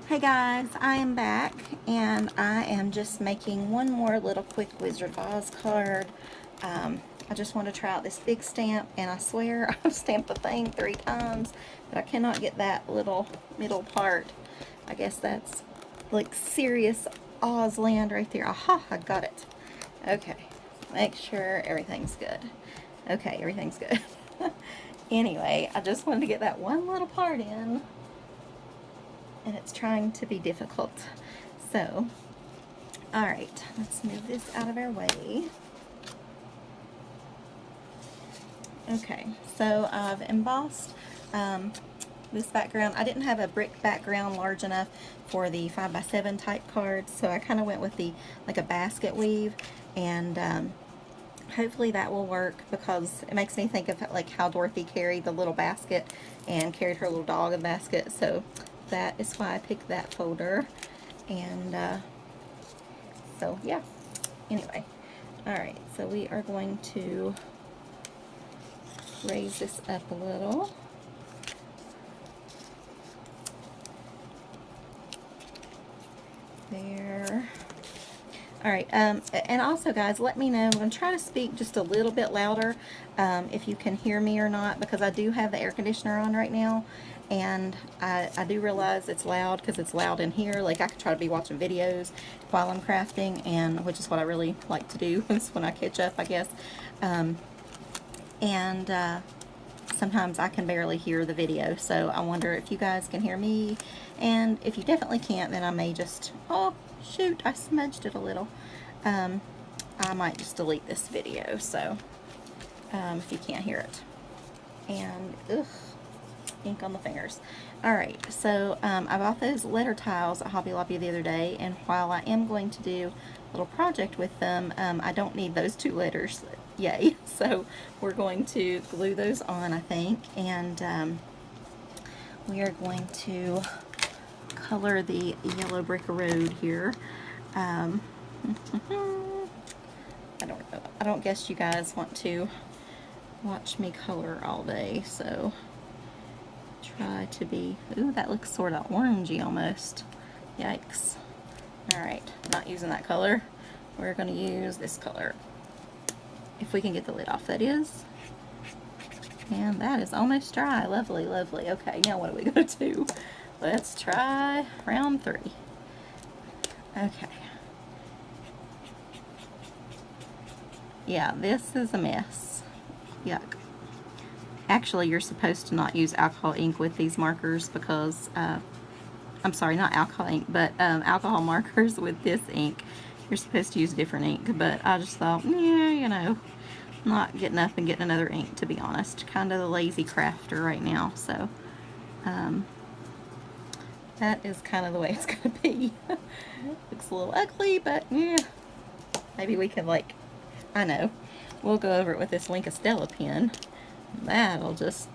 Hey guys, I am back and I am just making one more little quick Wizard of Oz card. I just want to try out this big stamp, and I swear I've stamped the thing 3 times, but I cannot get that little middle part. I guess that's like serious Oz land right there. Aha, I got it. Okay, make sure everything's good. Okay, everything's good. Anyway, I just wanted to get that one little part in, and it's trying to be difficult. So, alright, let's move this out of our way. Okay, so I've embossed this background. I didn't have a brick background large enough for the 5x7 type cards, so I kind of went with the like a basket weave, and hopefully that will work because it makes me think of like how Dorothy carried the little basket and carried her little dog in the basket. So that is why I picked that folder. And so yeah, anyway, alright, so we are going to raise this up a little. There. Alright, and also guys, let me know. I'm going to try to speak just a little bit louder if you can hear me or not, because I do have the air conditioner on right now, and I do realize it's loud because it's loud in here. Like, I could try to be watching videos while I'm crafting, and which is what I really like to do is when I catch up, I guess. Sometimes I can barely hear the video, so I wonder if you guys can hear me, and if you definitely can't, then I may just, oh shoot, I smudged it a little. I might just delete this video, so if you can't hear it. And ugh, ink on the fingers. Alright, so I bought those letter tiles at Hobby Lobby the other day, and while I am going to do a little project with them, I don't need those 2 letters. Yay. So we're going to glue those on, I think, and we are going to color the yellow brick road here. I don't know. I don't guess you guys want to watch me color all day, so try to be, ooh, that looks sort of orangey almost. Yikes. Alright, not using that color. We're going to use this color. If we can get the lid off, that is. And that is almost dry. Lovely, lovely. Okay, now what are we going to do? Let's try round 3. Okay. Yeah, this is a mess. Yuck. Actually, you're supposed to not use alcohol ink with these markers because, I'm sorry, not alcohol ink, but alcohol markers with this ink. You're supposed to use different ink, but I just thought, yeah, you know, not getting up and getting another ink, to be honest. Kind of the lazy crafter right now, so that is kind of the way it's going to be. Looks a little ugly, but yeah, maybe we can, like, I know, we'll go over it with this Wink of Stella pen. That'll just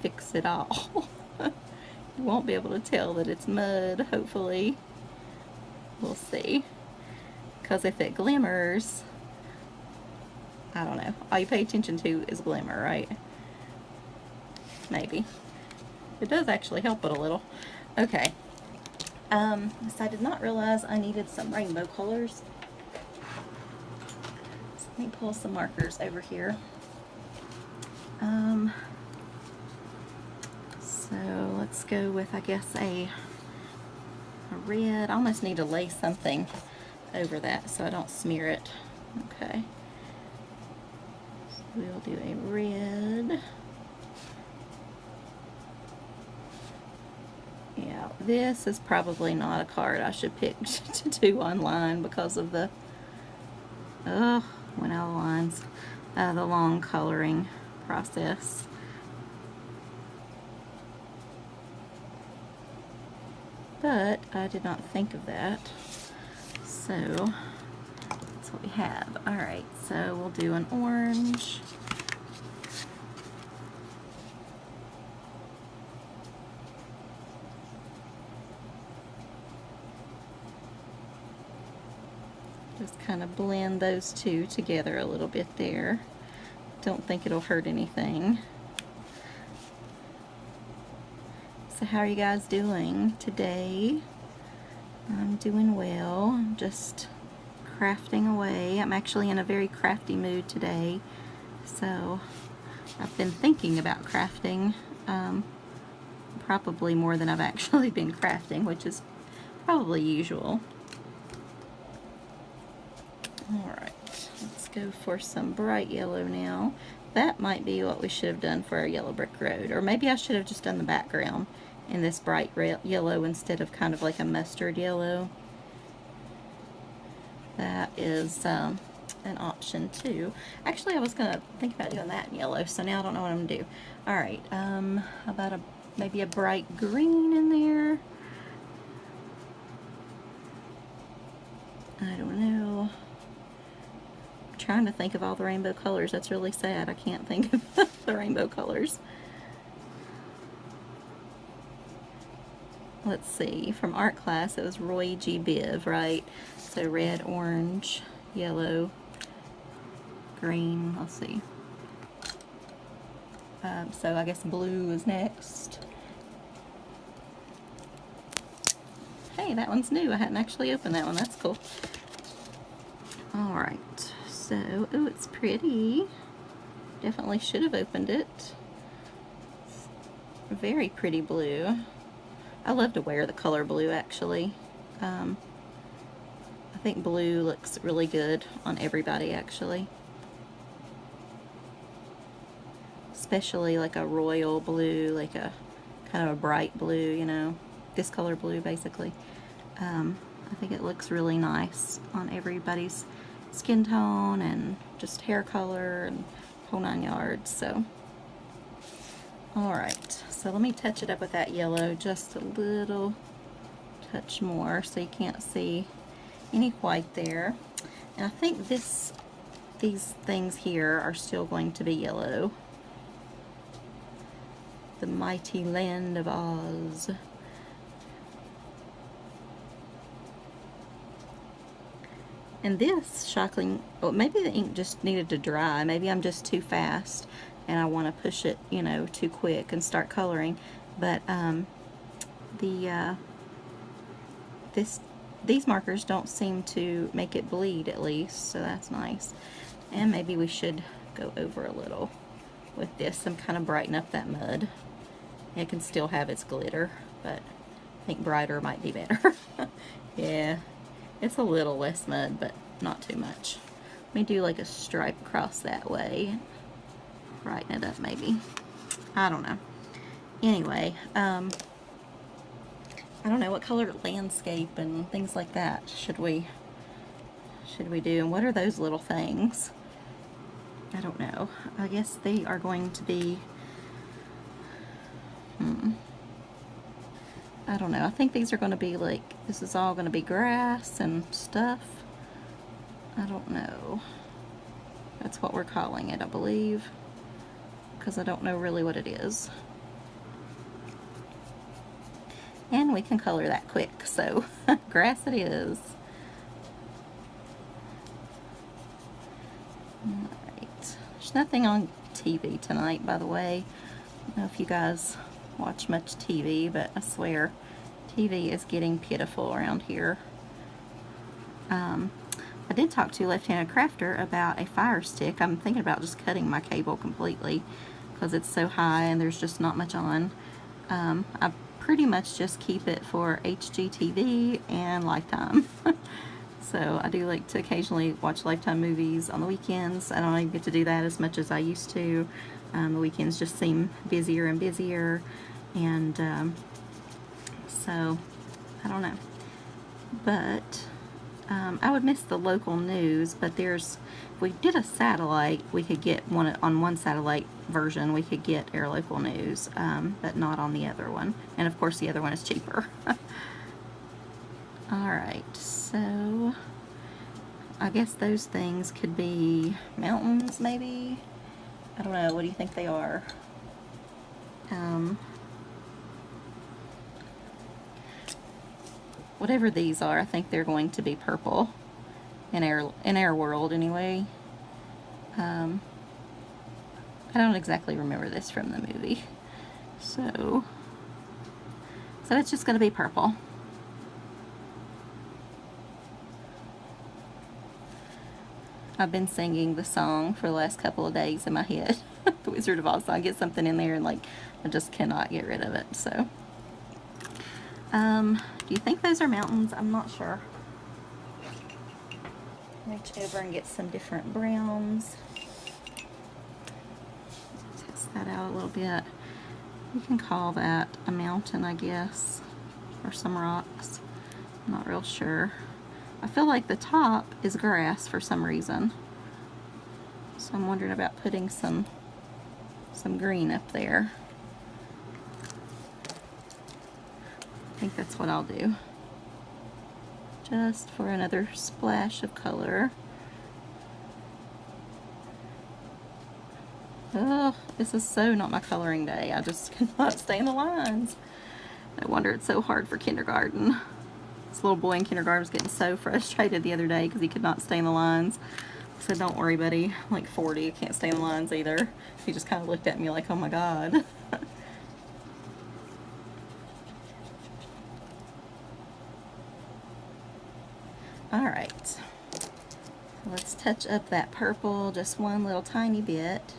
fix it all. You won't be able to tell that it's mud, hopefully. We'll see. Because if it glimmers, I don't know. All you pay attention to is glimmer, right? Maybe. It does actually help it a little. Okay. So I did not realize I needed some rainbow colors. So let me pull some markers over here. So let's go with, I guess, a red. I almost need to lay something over that so I don't smear it. Okay. So we'll do a red. Yeah, this is probably not a card I should pick to do online because of the, went out of lines, the long coloring process. But I did not think of that, so that's what we have. Alright, so we'll do an orange. Just kind of blend those 2 together a little bit there. Don't think it'll hurt anything. So how are you guys doing today? I'm doing well. I'm just crafting away. I'm actually in a very crafty mood today. So I've been thinking about crafting, probably more than I've actually been crafting, which is probably usual. Alright, let's go for some bright yellow now. That might be what we should have done for our yellow brick road. Or maybe I should have just done the background in this bright yellow instead of kind of like a mustard yellow. That is an option too. Actually, I was going to think about doing that in yellow, so now I don't know what I'm going to do. Alright, how about maybe a bright green in there? I don't know. I'm trying to think of all the rainbow colors. That's really sad. I can't think of the rainbow colors. Let's see, from art class it was Roy G. Biv, right? So red, orange, yellow, green, let's see. So I guess blue is next. Hey, that one's new. I hadn't actually opened that one. That's cool. Alright, so, ooh, it's pretty. Definitely should have opened it. Very pretty blue. I love to wear the color blue, actually. I think blue looks really good on everybody, actually. Especially like a royal blue, like a kind of a bright blue, you know, this color blue, basically. I think it looks really nice on everybody's skin tone and just hair color and whole 9 yards, so. Alright, so let me touch it up with that yellow just a little touch more so you can't see any white there. And I think these things here are still going to be yellow. The mighty land of Oz. And this, shockingly, well, maybe the ink just needed to dry. Maybe I'm just too fast and I want to push it, you know, too quick and start coloring. But these markers don't seem to make it bleed, at least, so that's nice. And maybe we should go over a little with this and kind of brighten up that mud. It can still have its glitter, but I think brighter might be better. Yeah, it's a little less mud, but not too much. Let me do like a stripe across that way. Brighten it up, maybe. I don't know. Anyway, I don't know what color landscape and things like that should we do, and what are those little things? I don't know. I guess they are going to be I don't know. I think these are going to be like, this is all going to be grass and stuff. I don't know. That's what we're calling it, I believe, because I don't know really what it is. And we can color that quick, so grass it is. Alright. There's nothing on TV tonight, by the way. I don't know if you guys watch much TV, but I swear TV is getting pitiful around here. I did talk to Left-Handed Crafter about a Fire Stick. I'm thinking about just cutting my cable completely because it's so high and there's just not much on. I pretty much just keep it for HGTV and Lifetime. So I do like to occasionally watch Lifetime movies on the weekends. I don't even get to do that as much as I used to. The weekends just seem busier and busier, and so I don't know. But I would miss the local news, but if we did a satellite, we could get on one satellite version, we could get our local news, but not on the other one. And of course the other one is cheaper. Alright, so I guess those things could be mountains, maybe? I don't know, what do you think they are? Whatever these are, I think they're going to be purple in our world anyway. I don't exactly remember this from the movie, so So it's just going to be purple. I've been singing the song for the last couple of days in my head. The Wizard of Oz song. I get something in there and like I just cannot get rid of it. So do you think those are mountains? I'm not sure. Reach over and get some different browns. Test that out a little bit. You can call that a mountain, I guess, or some rocks. I'm not real sure. I feel like the top is grass for some reason. So I'm wondering about putting some green up there. I think that's what I'll do. Just for another splash of color. Oh, this is so not my coloring day. I just cannot stay in the lines. No wonder it's so hard for kindergarten. This little boy in kindergarten was getting so frustrated the other day because he could not stay in the lines. I said, don't worry, buddy. I'm like 40, you can't stay in the lines either. He just kind of looked at me like, oh my God. All right. Let's touch up that purple just one little tiny bit.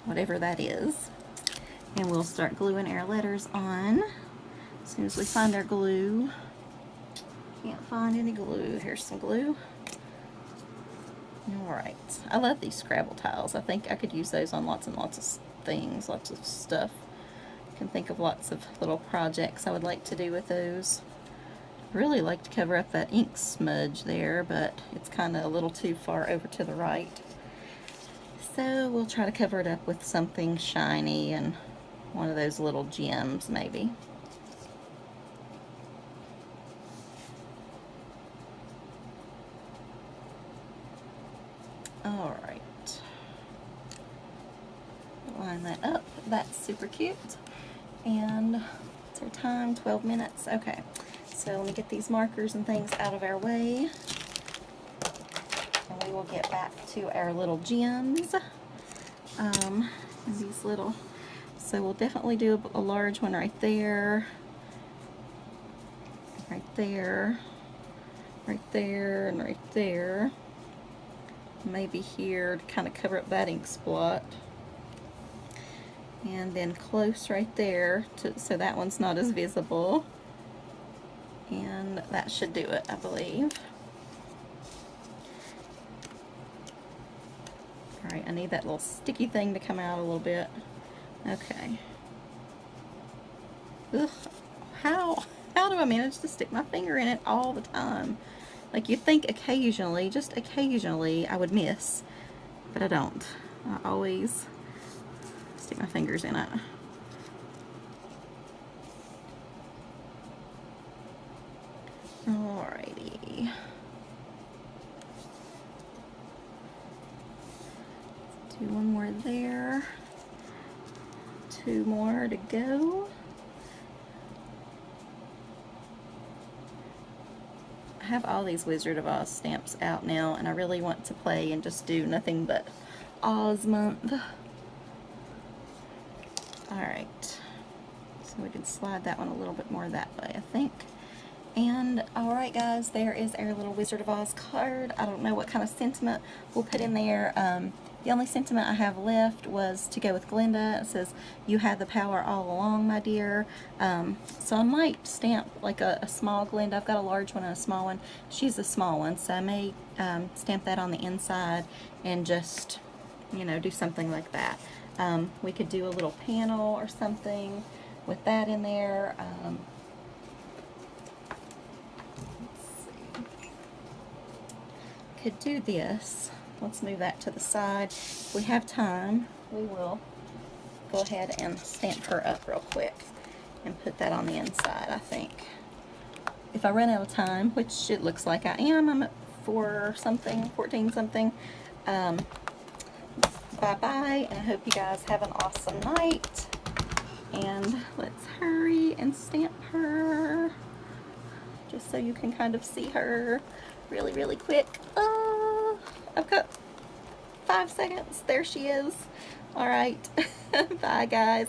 Whatever that is. And we'll start gluing our letters on as soon as we find our glue. Can't find any glue. Here's some glue. Alright. I love these Scrabble tiles. I think I could use those on lots and lots of things, lots of stuff. I can think of lots of little projects I would like to do with those. I really like to cover up that ink smudge there, but it's kind of a little too far over to the right. So we'll try to cover it up with something shiny and one of those little gems maybe. Alright. Line that up. That's super cute. And what's our time? 12 minutes. Okay. So let me get these markers and things out of our way. And we will get back to our little gems. And these little, so we'll definitely do a large one right there, right there, right there, and right there. Maybe here to kind of cover up that ink spot. And then close right there so that one's not as visible. And that should do it, I believe. Alright, I need that little sticky thing to come out a little bit. Okay. Ugh, how do I manage to stick my finger in it all the time? Like, you'd think occasionally, just occasionally, I would miss, but I don't. I always stick my fingers in it. Alrighty. Do one more there. Two more to go. I have all these Wizard of Oz stamps out now, and I really want to play and just do nothing but Oz month. Alright. So we can slide that one a little bit more that way, I think. And alright guys, there is our little Wizard of Oz card. I don't know what kind of sentiment we'll put in there. The only sentiment I have left was to go with Glinda. It says, "You had the power all along, my dear." So I might stamp like a small Glinda. I've got a large one and a small one. She's a small one, so I may stamp that on the inside and just, you know, do something like that. We could do a little panel or something with that in there. Could do this. Let's move that to the side. If we have time, we will go ahead and stamp her up real quick and put that on the inside, I think. If I run out of time, which it looks like I am, I'm at 4 something, 14 something. Bye-bye, and I hope you guys have an awesome night. And let's hurry and stamp her, just so you can kind of see her really, really quick. I've got 5 seconds. There she is. All right. Bye, guys.